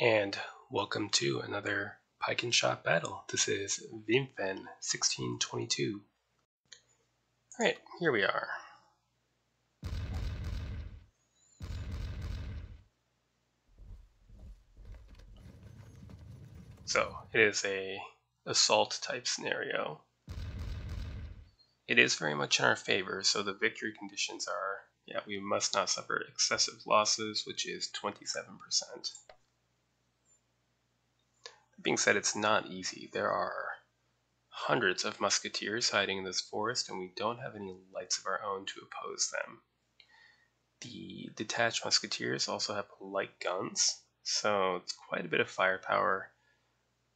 And welcome to another Pike and Shot battle. This is Wimpfen 1622. Alright, here we are. So, it is a assault type scenario. It is very much in our favor, so the victory conditions are, we must not suffer excessive losses, which is 27%. That being said, it's not easy. There are hundreds of musketeers hiding in this forest, and we don't have any lights of our own to oppose them. The detached musketeers also have light guns, so it's quite a bit of firepower,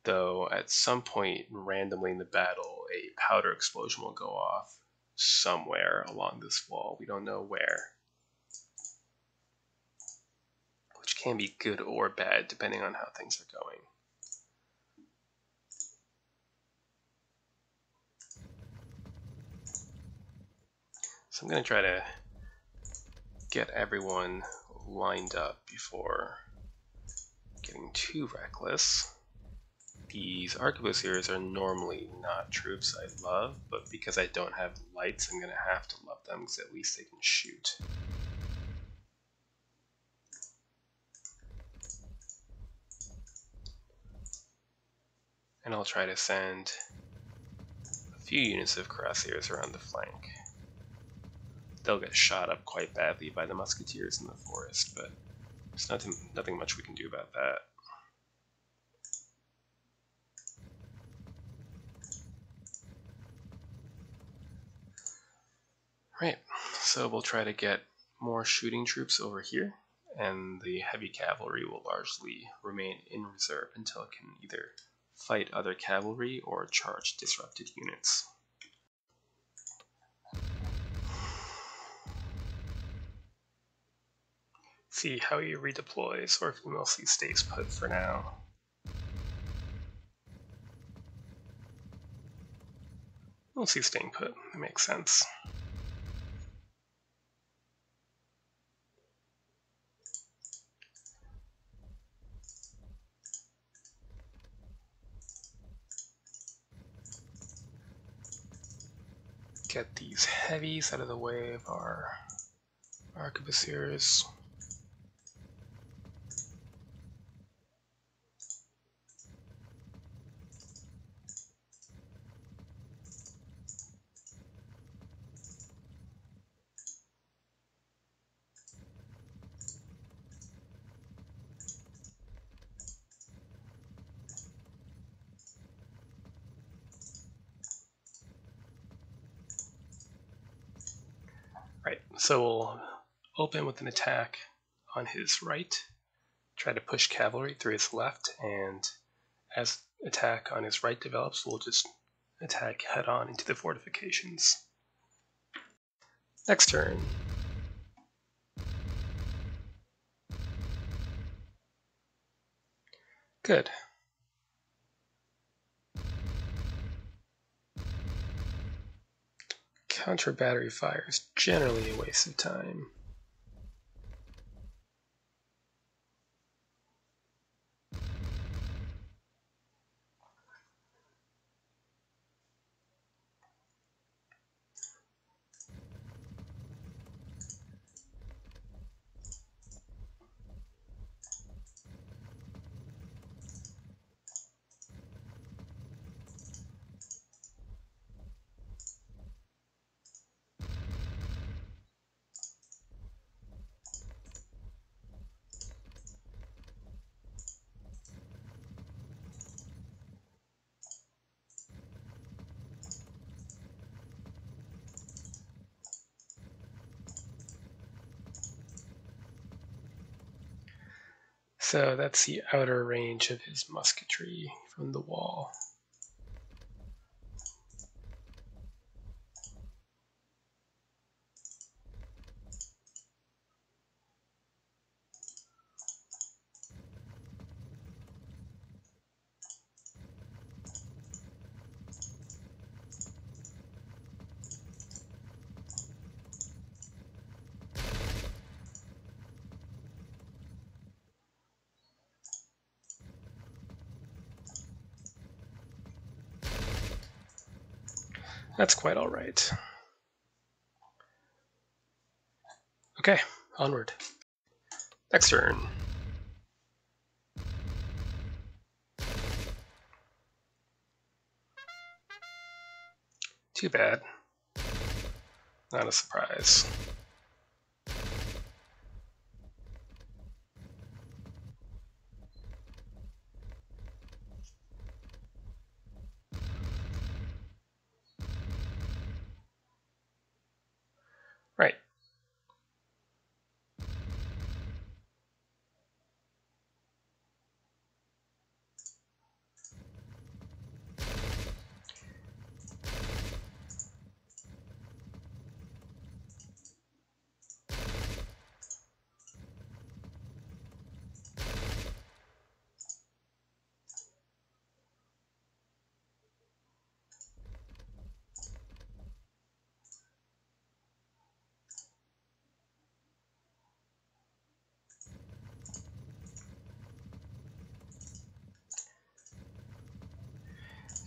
though at some point randomly in the battle a powder explosion will go off somewhere along this wall. We don't know where, which can be good or bad depending on how things are going. So I'm going to try to get everyone lined up before getting too reckless. These arquebusiers are normally not troops I love, but because I don't have lights, I'm going to have to love them because at least they can shoot. And I'll try to send a few units of cuirassiers around the flank. They'll get shot up quite badly by the musketeers in the forest, but there's nothing much we can do about that. Right, so we'll try to get more shooting troops over here, and the heavy cavalry will largely remain in reserve until it can either fight other cavalry or charge disrupted units. See how he redeploys, or if he mostly stays put for now. Mostly staying put, that makes sense. Get these heavies out of the way of our arquebusiers. Right, so we'll open with an attack on his right, try to push cavalry through his left, and as attack on his right develops, we'll just attack head on into the fortifications. Next turn. Good. Counter battery fire is generally a waste of time. So that's the outer range of his musketry from the wall. That's quite all right. Okay, onward. Next turn. Too bad. Not a surprise. Right.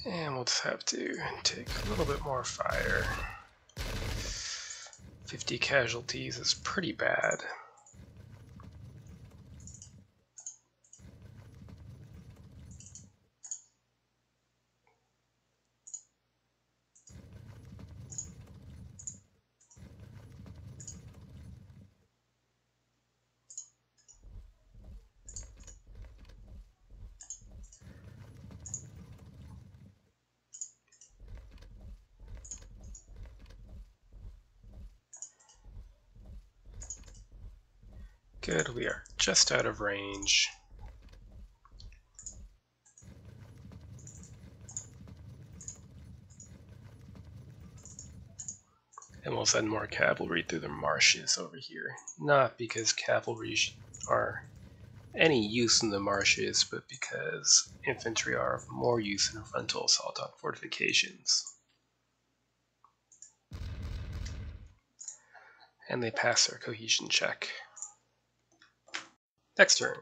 And we'll just have to take a little bit more fire. 50 casualties is pretty bad. Good, we are just out of range. And we'll send more cavalry through the marshes over here. Not because cavalry are any use in the marshes, but because infantry are of more use in a frontal assault on fortifications. And they pass their cohesion check. Next turn.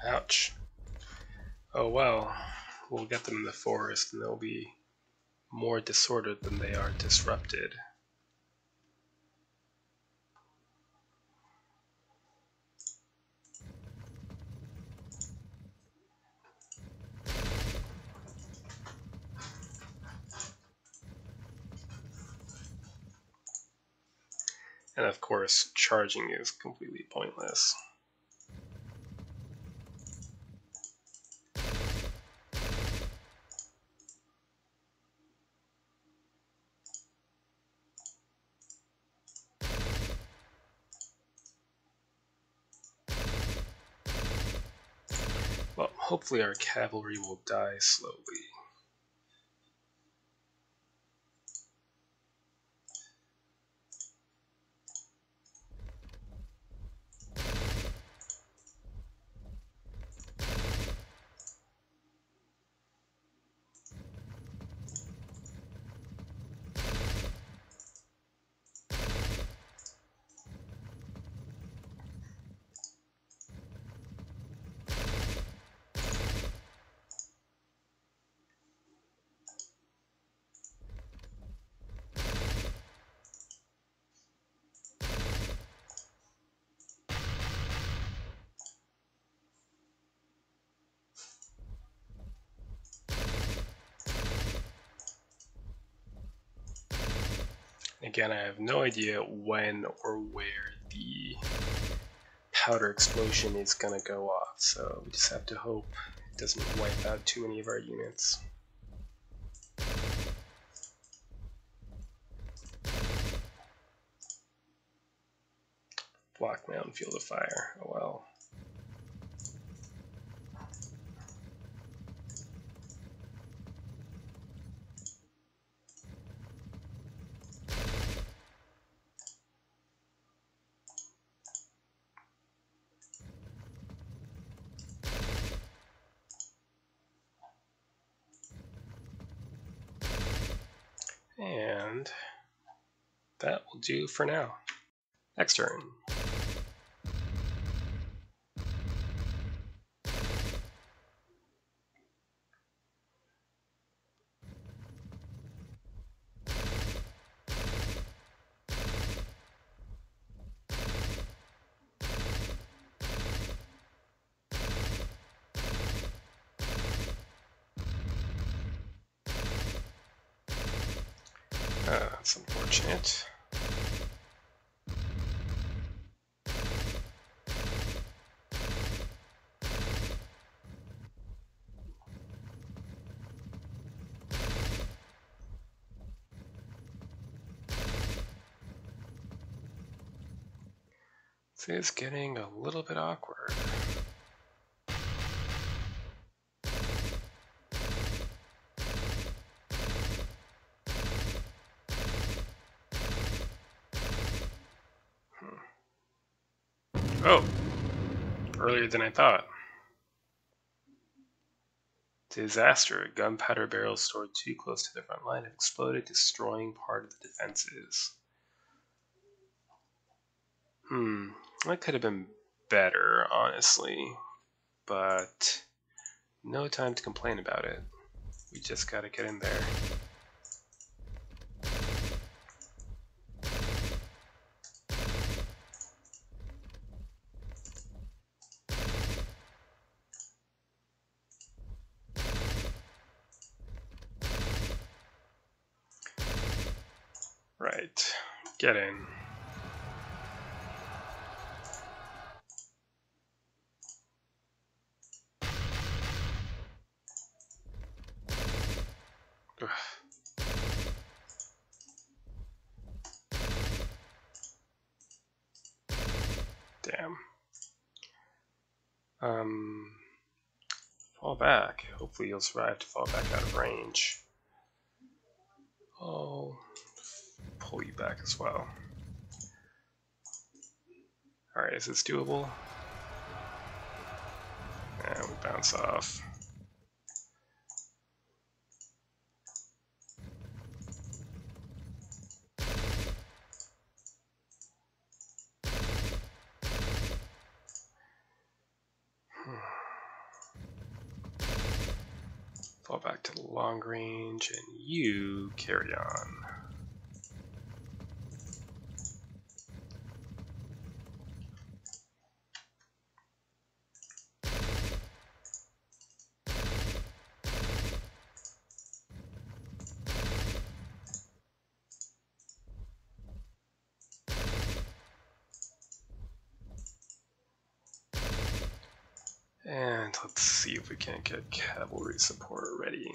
Ouch. Oh well, we'll get them in the forest and they'll be more disordered than they are disrupted. And of course, charging is completely pointless. Well, hopefully our cavalry will die slowly. Again, I have no idea when or where the powder explosion is going to go off, so we just have to hope it doesn't wipe out too many of our units. Block mountain field of fire, oh well. And that will do for now. Next turn. That's unfortunate. This is getting a little bit awkward. Oh, earlier than I thought. Disaster. Gunpowder barrels stored too close to the front line have exploded, destroying part of the defenses. That could have been better, honestly. But no time to complain about it. We just gotta get in there. Right. Get in. Ugh. Damn. Fall back. Hopefully you'll survive to fall back out of range. I'll pull you back as well. Alright, is this doable? And we bounce off. Fall back to the long range, and you carry on. And let's see if we can't get cavalry support ready.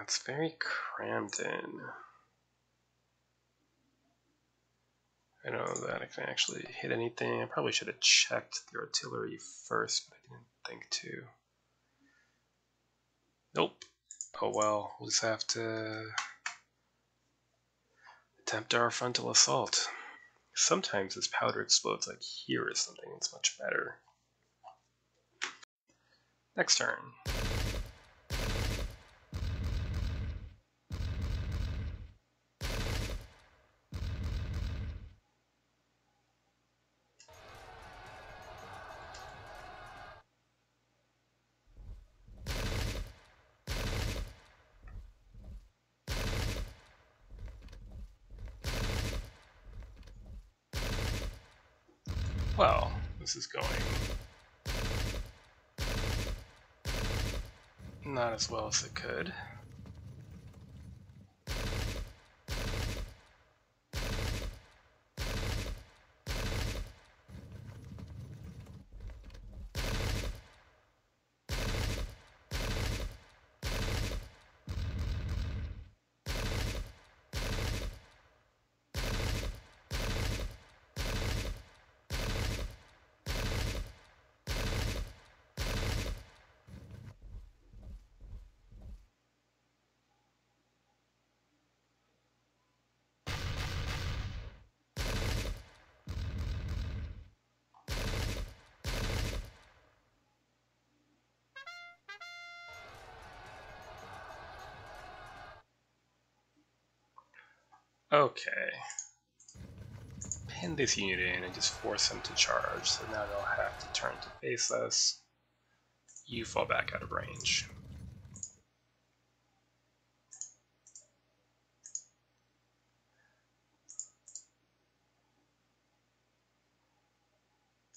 It's very crammed in. I know that I can actually hit anything. I probably should have checked the artillery first, but I didn't think to. Nope. Oh well, we'll just have to attempt our frontal assault. Sometimes this powder explodes like here or something. It's much better. Next turn. Well, this is going not as well as it could. Okay. Pin this unit in and just force them to charge, so now they'll have to turn to face us. You fall back out of range.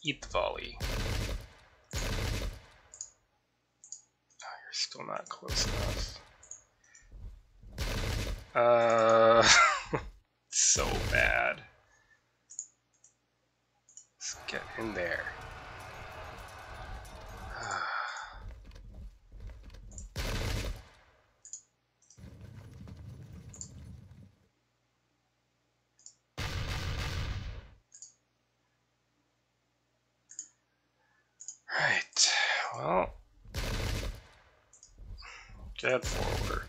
Eat the volley. Oh, you're still not close enough. So bad. Let's get in there. Right, well, get forward.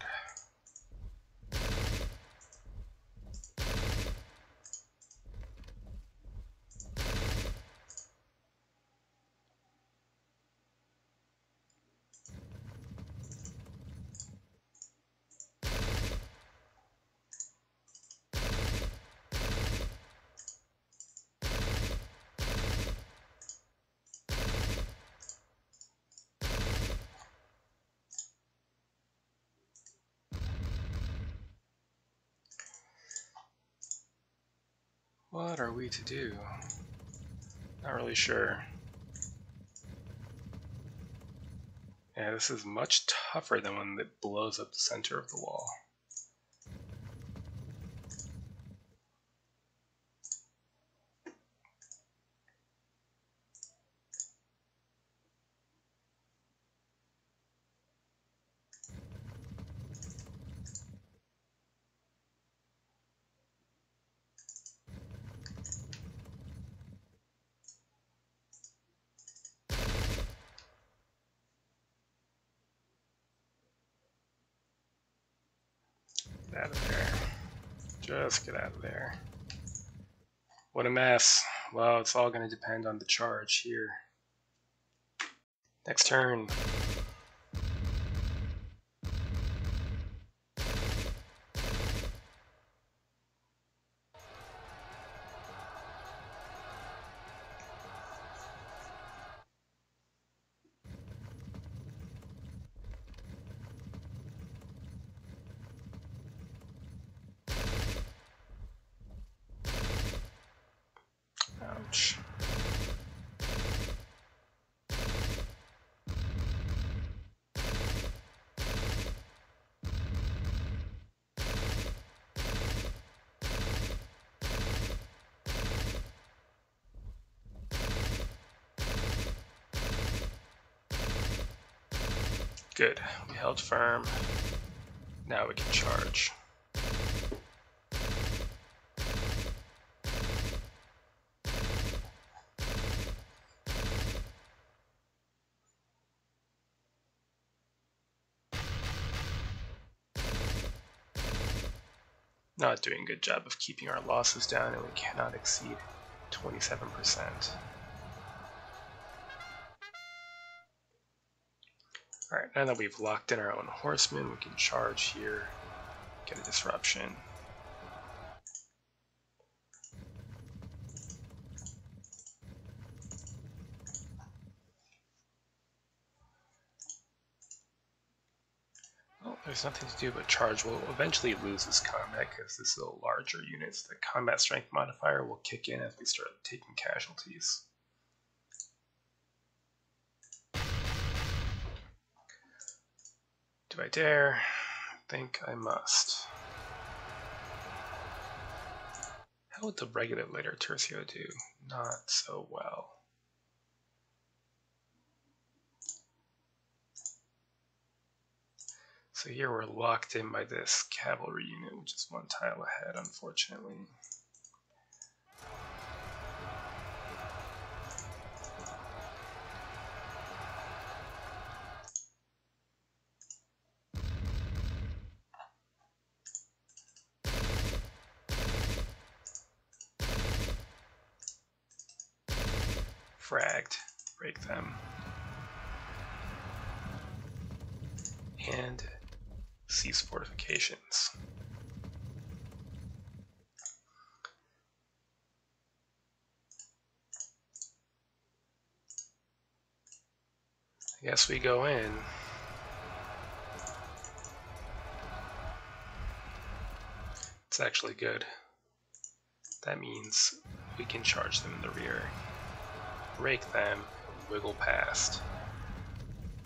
What are we to do? Not really sure. Yeah, this is much tougher than one that blows up the center of the wall. Get out of there. Just get out of there. What a mess. Well, it's all going to depend on the charge here. Next turn. Ouch. Good. We held firm. Now we can charge. Not doing a good job of keeping our losses down, and we cannot exceed 27%. Alright, now that we've locked in our own horsemen, we can charge here, get a disruption. Well, there's nothing to do but charge. We'll eventually lose this combat because this is a larger unit, so the combat strength modifier will kick in as we start taking casualties. Do I dare? I think I must. How would the regular later tercio do? Not so well. So here we're locked in by this cavalry unit, which is one tile ahead, unfortunately. Fragged, break them, and cease fortifications. Yes, we go in. It's actually good. That means we can charge them in the rear, break them, and wiggle past.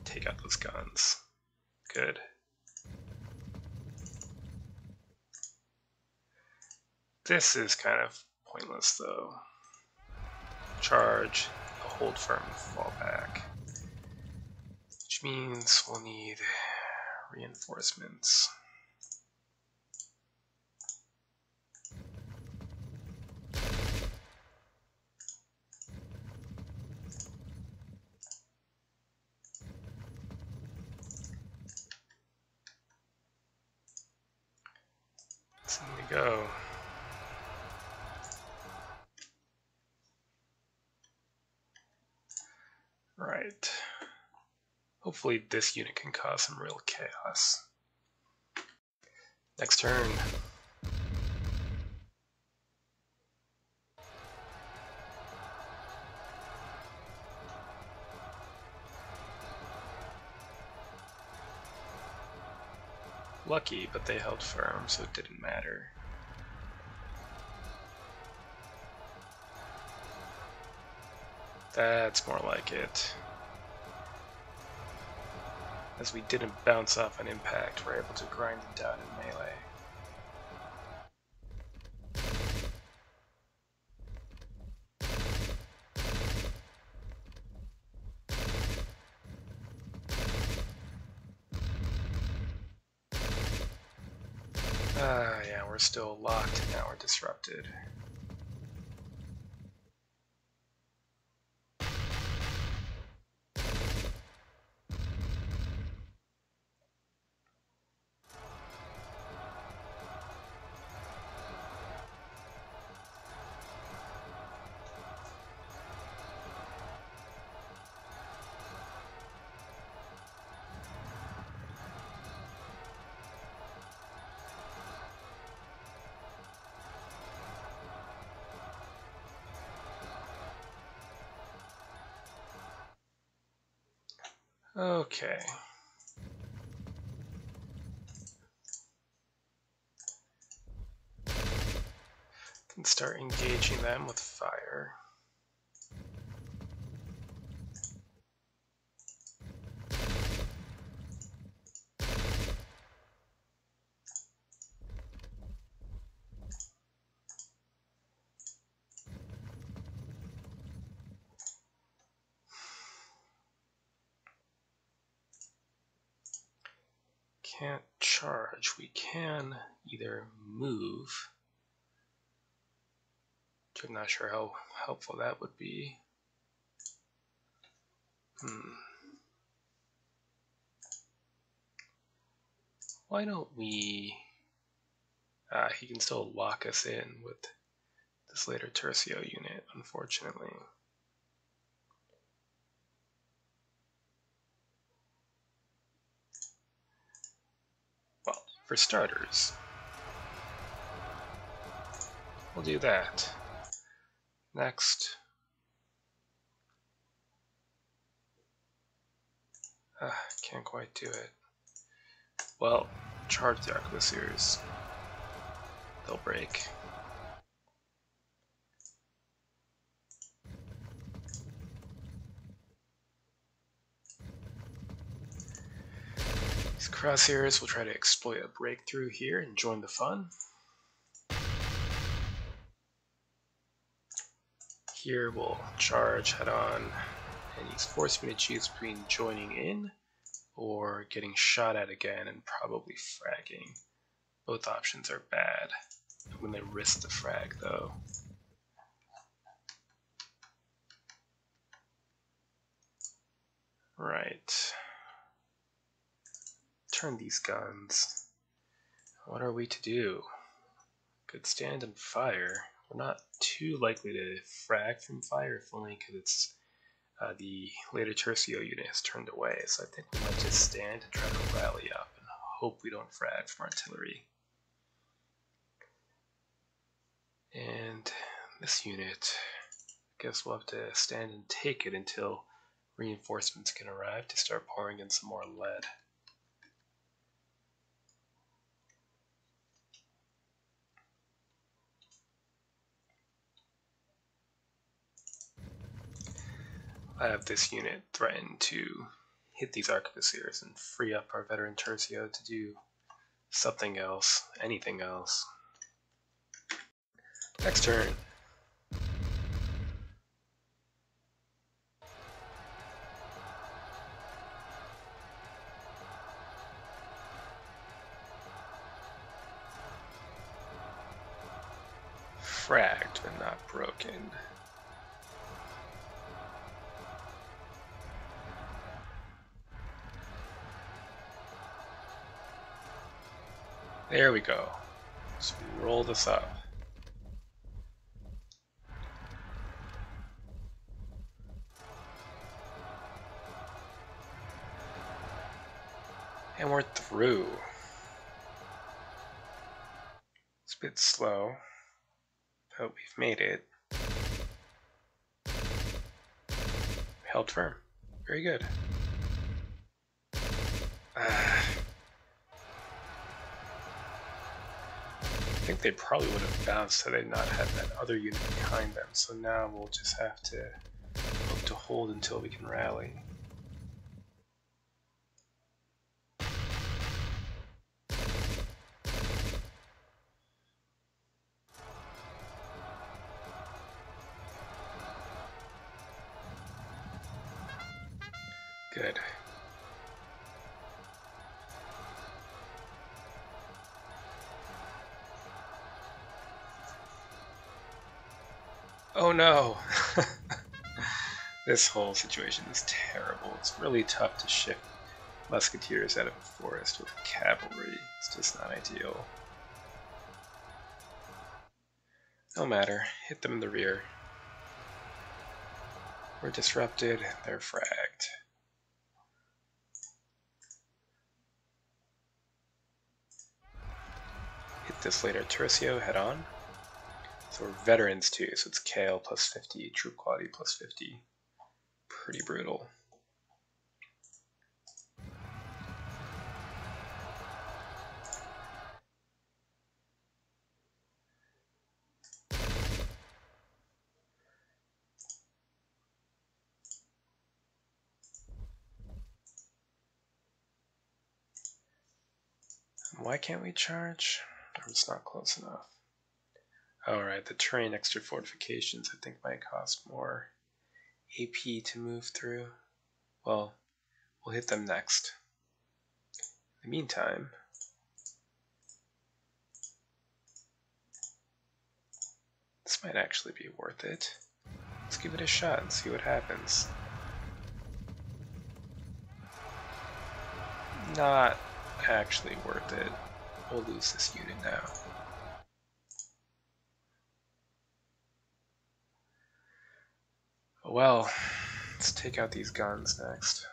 Take out those guns. Good. This is kind of pointless though. Charge, hold firm, fall back. Which means we'll need reinforcements. So here we go. Right. Hopefully this unit can cause some real chaos. Next turn. Lucky, but they held firm, so it didn't matter. That's more like it. As we didn't bounce off an impact, we're able to grind them down in melee. Yeah, we're still locked, now we're disrupted. Okay. Can start engaging them with fire. Can't charge. We can either move, which I'm not sure how helpful that would be. Why don't we... he can still lock us in with this later Tercio unit, unfortunately. Well, for starters, we'll do that. Next. Can't quite do it. Well, charge the arquebusiers. They'll break. These crosshairs will try to exploit a breakthrough here and join the fun. Here we'll charge head on and use force me to choose between joining in or getting shot at again and probably fragging. Both options are bad. I'm going to risk the frag though. Right. Turn these guns. What are we to do? Could stand and fire. We're not too likely to frag from fire, if only because it's the later Tercio unit has turned away, so I think we might just stand and try to rally up and hope we don't frag from artillery. And this unit, I guess we'll have to stand and take it until reinforcements can arrive to start pouring in some more lead. I have this unit threaten to hit these arquebusiers and free up our veteran tercio to do something else, anything else. Next turn. Fragged but not broken. There we go. So we roll this up. And we're through. It's a bit slow, but we've made it. Held firm. Very good. I think they probably would have bounced had they not had that other unit behind them, so now we'll just have to hope to hold until we can rally. Good. Oh no! This whole situation is terrible. It's really tough to shift musketeers out of a forest with cavalry. It's just not ideal. No matter, hit them in the rear. We're disrupted, they're fragged. Hit this later tercio head on. So we're veterans too, so it's KL plus 50, troop quality plus 50. Pretty brutal. Why can't we charge? Or it's not close enough. Alright, the terrain extra fortifications I think might cost more AP to move through. Well, we'll hit them next. In the meantime, this might actually be worth it. Let's give it a shot and see what happens. Not actually worth it. We'll lose this unit now. Well, let's take out these guns next.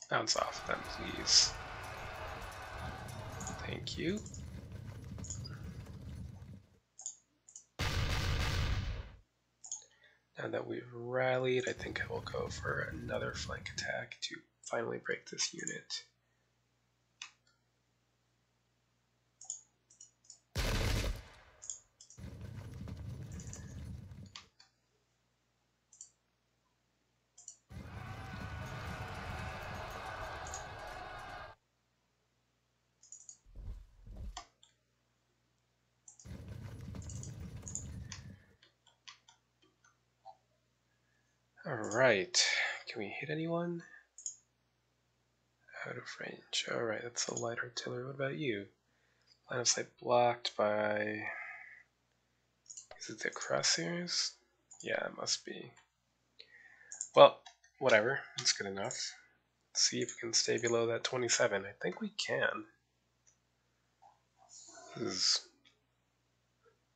Bounce off of them, please. Thank you. Now that we've rallied, I think I will go for another flank attack to finally break this unit. Alright, can we hit anyone? Out of range. Alright, that's a light artillery. What about you? Line of sight blocked by... Is it the crosshairs? Yeah, it must be. Well, whatever. It's good enough. Let's see if we can stay below that 27. I think we can. This is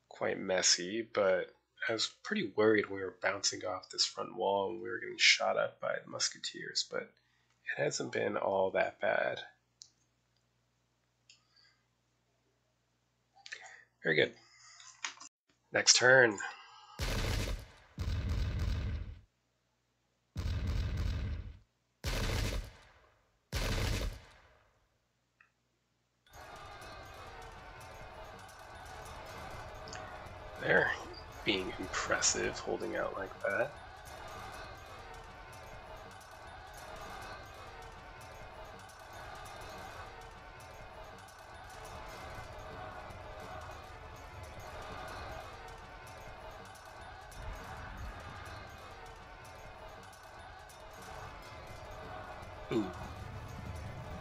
quite messy, but I was pretty worried when we were bouncing off this front wall and we were getting shot at by the musketeers, but it hasn't been all that bad. Very good. Next turn. They're being impressive, holding out like that. Ooh.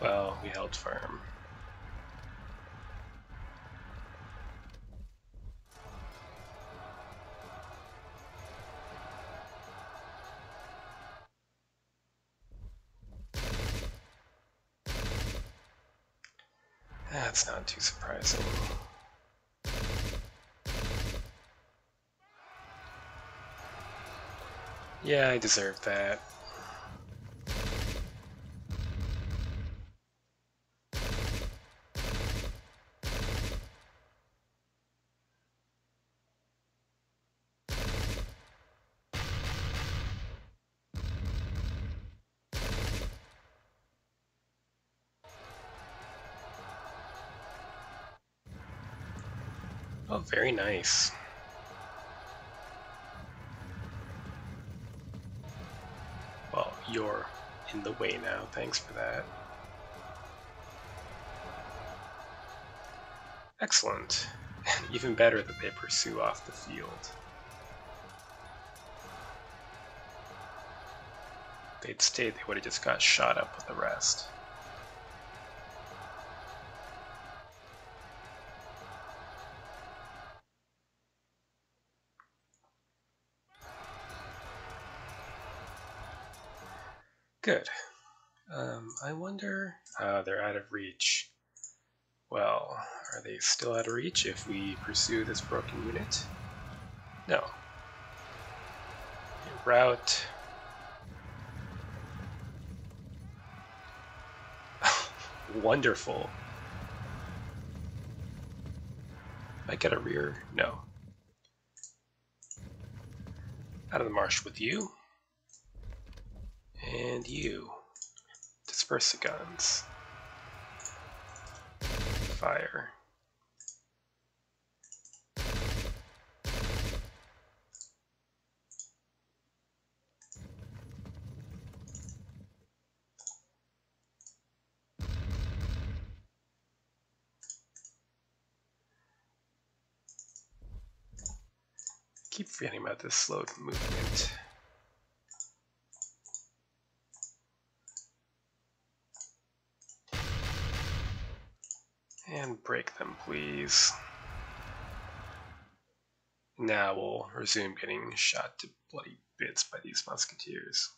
Well, we held firm. That's not too surprising. Yeah, I deserve that. Oh, very nice. Well, you're in the way now, thanks for that. Excellent. And even better that they pursue off the field. If they'd stayed, they would have just got shot up with the rest. Good. I wonder... they're out of reach. Well, are they still out of reach if we pursue this broken unit? No. Route. Wonderful. Might get a rear? No. Out of the marsh with you. And you. Disperse the guns. Fire. Keep forgetting about this slow movement. And break them, please. Now we'll resume getting shot to bloody bits by these musketeers.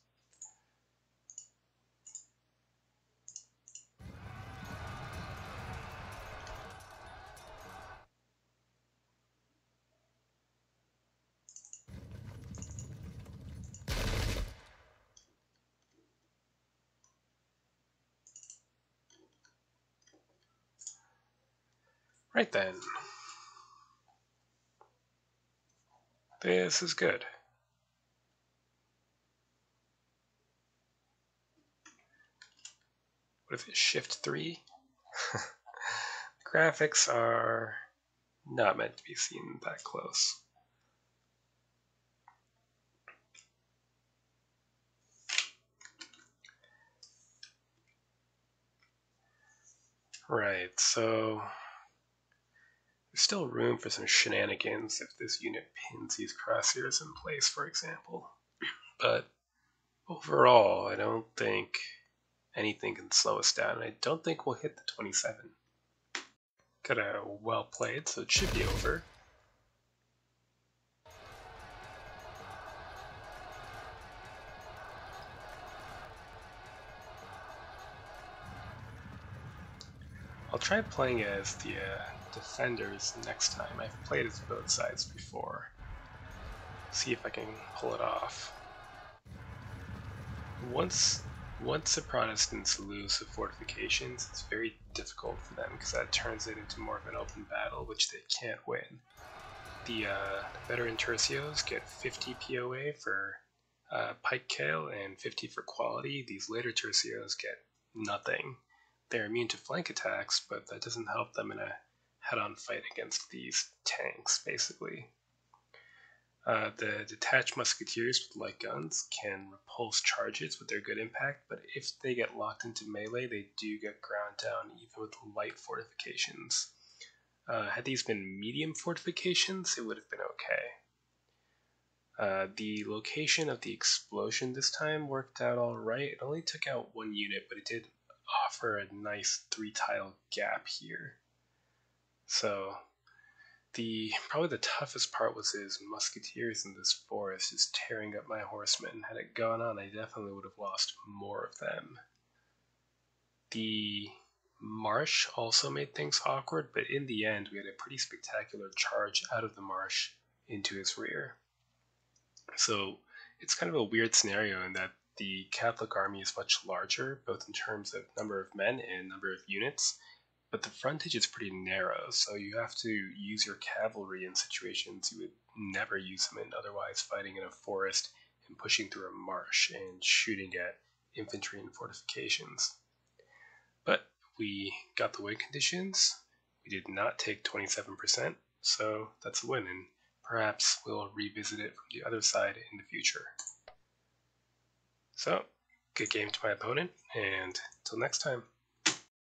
Right then. This is good. What if it's shift 3? Graphics are not meant to be seen that close. Right, so there's still room for some shenanigans if this unit pins these crosshairs in place, for example. But overall, I don't think anything can slow us down. I don't think we'll hit the 27. Got a well played, so it should be over. I'll try playing as the defenders next time. I've played as both sides before. See if I can pull it off. Once Once the Protestants lose the fortifications, it's very difficult for them because that turns it into more of an open battle, which they can't win. The veteran tercios get 50 POA for Pike Kale and 50 for quality. These later tercios get nothing. They're immune to flank attacks, but that doesn't help them in a head-on fight against these tanks, basically. The detached musketeers with light guns can repulse charges with their good impact, but if they get locked into melee, they do get ground down even with light fortifications. Had these been medium fortifications, it would have been okay. The location of the explosion this time worked out alright. It only took out one unit, but it did offer a nice 3-tile gap here. So probably the toughest part was his musketeers in this forest just tearing up my horsemen. Had it gone on, I definitely would have lost more of them. The marsh also made things awkward, but in the end, we had a pretty spectacular charge out of the marsh into his rear. So it's kind of a weird scenario in that the Catholic army is much larger, both in terms of number of men and number of units, but the frontage is pretty narrow, so you have to use your cavalry in situations you would never use them in otherwise, fighting in a forest and pushing through a marsh and shooting at infantry and fortifications. But we got the win conditions. We did not take 27%, so that's a win, and perhaps we'll revisit it from the other side in the future. So, good game to my opponent, and until next time.